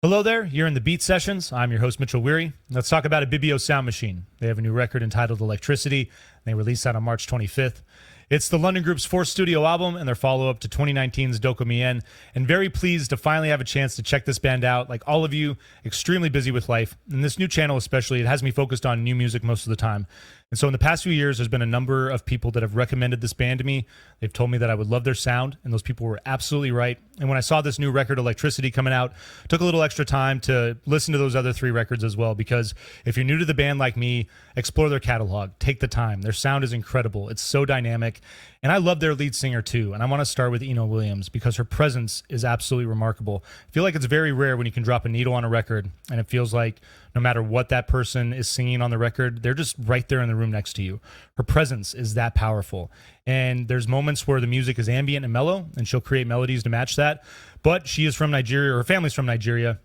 Hello there, you're in the Beat Sessions. I'm your host, Mitchell Weary. Let's talk about Ibibio Sound Machine. They have a new record entitled Electricity. They released that on March 25th. It's the London group's fourth studio album and their follow-up to 2019's Doko Mien, and very pleased to finally have a chance to check this band out. Like all of you, extremely busy with life. And this new channel especially, it has me focused on new music most of the time. And so in the past few years, there's been a number of people that have recommended this band to me. They've told me that I would love their sound, and those people were absolutely right. And when I saw this new record, Electricity, coming out, took a little extra time to listen to those other three records as well, because if you're new to the band like me, explore their catalog. Take the time. Their sound is incredible. It's so dynamic. And I love their lead singer too. And I want to start with Eno Williams because her presence is absolutely remarkable. I feel like it's very rare when you can drop a needle on a record and it feels like no matter what that person is singing on the record, they're just right there in the room next to you. Her presence is that powerful. And there's moments where the music is ambient and mellow, and she'll create melodies to match that. But she is from Nigeria, or her family's from Nigeria.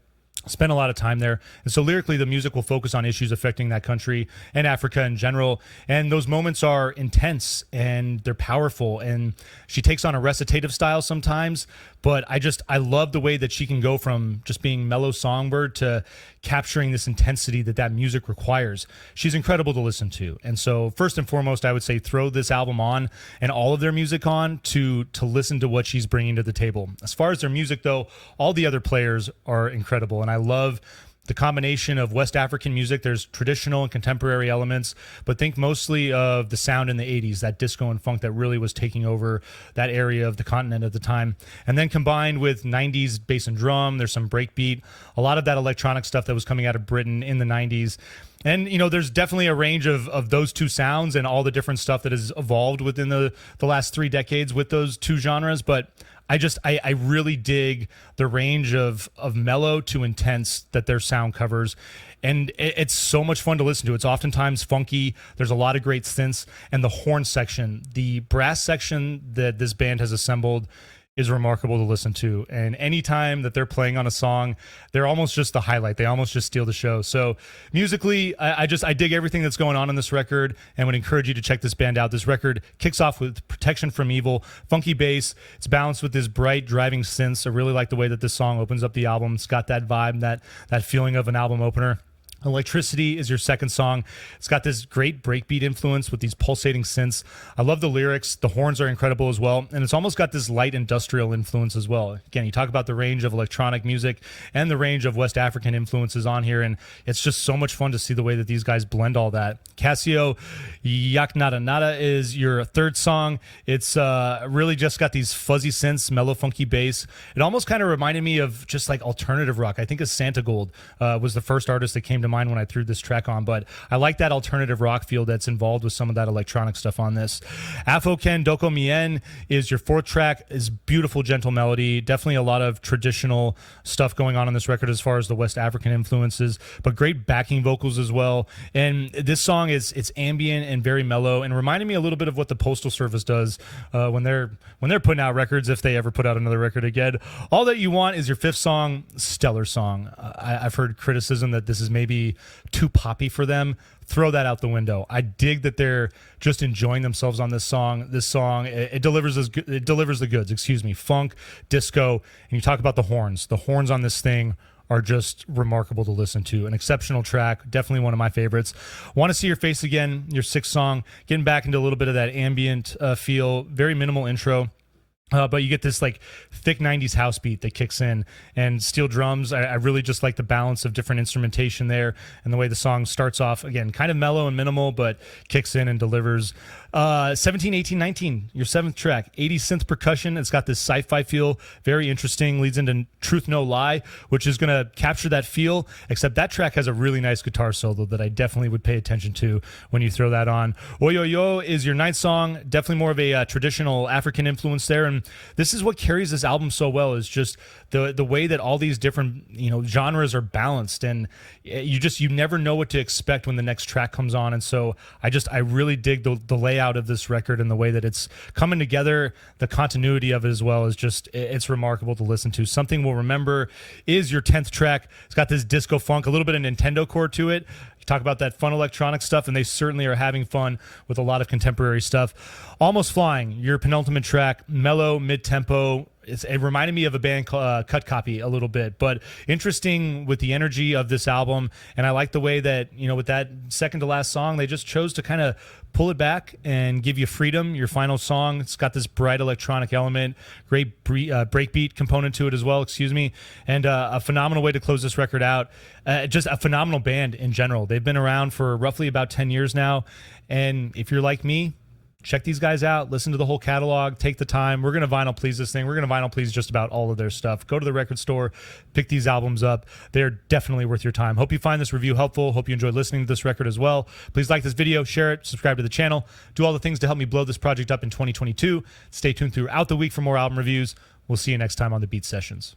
Spent a lot of time there. And so lyrically, the music will focus on issues affecting that country and Africa in general. And those moments are intense and they're powerful. And she takes on a recitative style sometimes. But I love the way that she can go from just being mellow songbird to capturing this intensity that music requires. She's incredible to listen to. And so first and foremost, I would say throw this album on and all of their music on to listen to what she's bringing to the table. As far as their music, though, all the other players are incredible. And I love the combination of West African music. There's traditional and contemporary elements, but think mostly of the sound in the 80s, that disco and funk that really was taking over that area of the continent at the time. And then combined with 90s bass and drum, there's some breakbeat, a lot of that electronic stuff that was coming out of Britain in the 90s. And, you know, there's definitely a range of those two sounds and all the different stuff that has evolved within the last 3 decades with those two genres. But I really dig the range of mellow to intense that their sound covers. And it's so much fun to listen to. It's oftentimes funky. There's a lot of great synths. And the horn section, the brass section that this band has assembled is remarkable to listen to. And anytime that they're playing on a song, they're almost just the highlight. They almost just steal the show. So musically, I dig everything that's going on in this record and would encourage you to check this band out. This record kicks off with Protection from Evil, funky bass. It's balanced with this bright driving synths. I really like the way that this song opens up the album. It's got that vibe, that feeling of an album opener. Electricity is your second song. It's got this great breakbeat influence with these pulsating synths. I love the lyrics. The horns are incredible as well. And it's almost got this light industrial influence as well. Again, you talk about the range of electronic music and the range of West African influences on here. And it's just so much fun to see the way that these guys blend all that. Casio Yak Nada Nada is your third song. It's really just got these fuzzy synths, mellow, funky bass. It almost kind of reminded me of just like alternative rock. I think of Santa Gold was the first artist that came to mind when I threw this track on, but I like that alternative rock feel that's involved with some of that electronic stuff on this. Afoken Doko Mien is your fourth track. Is beautiful, gentle melody. Definitely a lot of traditional stuff going on this record as far as the West African influences, but great backing vocals as well. And this song it's ambient and very mellow, and reminded me a little bit of what the Postal Service does when they're putting out records, if they ever put out another record again. All That You Want is your fifth song. Stellar song. I've heard criticism that this is maybe too poppy for them. Throw that out the window. I dig that they're just enjoying themselves on this song. This song, it delivers the goods. Excuse me, funk, disco, and you talk about the horns. The horns on this thing are just remarkable to listen to. An exceptional track, definitely one of my favorites. Want to See Your Face Again, your sixth song, getting back into a little bit of that ambient feel. Very minimal intro. But you get this like thick 90s house beat that kicks in, and steel drums. I really just like the balance of different instrumentation there, and the way the song starts off, again, kind of mellow and minimal, but kicks in and delivers. 17, 18, 19, your seventh track, 80s synth percussion. It's got this sci-fi feel, very interesting, leads into Truth No Lie, which is going to capture that feel, except that track has a really nice guitar solo that I definitely would pay attention to when you throw that on. Oyoyo is your ninth song, definitely more of a traditional African influence there, and this is what carries this album so well, is just the way that all these different genres are balanced, and you never know what to expect when the next track comes on. And so I really dig the layout of this record and the way that it's coming together. The continuity of it as well is just, it's remarkable to listen to. Something We'll Remember is your 10th track. It's got this disco funk, a little bit of Nintendo core to it. You talk about that fun electronic stuff, and they certainly are having fun with a lot of contemporary stuff. Almost Flying, your penultimate track, mellow, mid-tempo, it reminded me of a band called Cut Copy a little bit, but interesting with the energy of this album. And I like the way that, with that second to last song, they just chose to kind of pull it back and give you Freedom, your final song. It's got this bright electronic element, great breakbeat component to it as well, and a phenomenal way to close this record out. Just a phenomenal band in general. They've been around for roughly about 10 years now. And if you're like me, check these guys out. Listen to the whole catalog. Take the time. We're going to vinyl please this thing. We're going to vinyl please just about all of their stuff. Go to the record store. Pick these albums up. They're definitely worth your time. Hope you find this review helpful. Hope you enjoyed listening to this record as well. Please like this video, share it, subscribe to the channel. Do all the things to help me blow this project up in 2022. Stay tuned throughout the week for more album reviews. We'll see you next time on the Beat Sessions.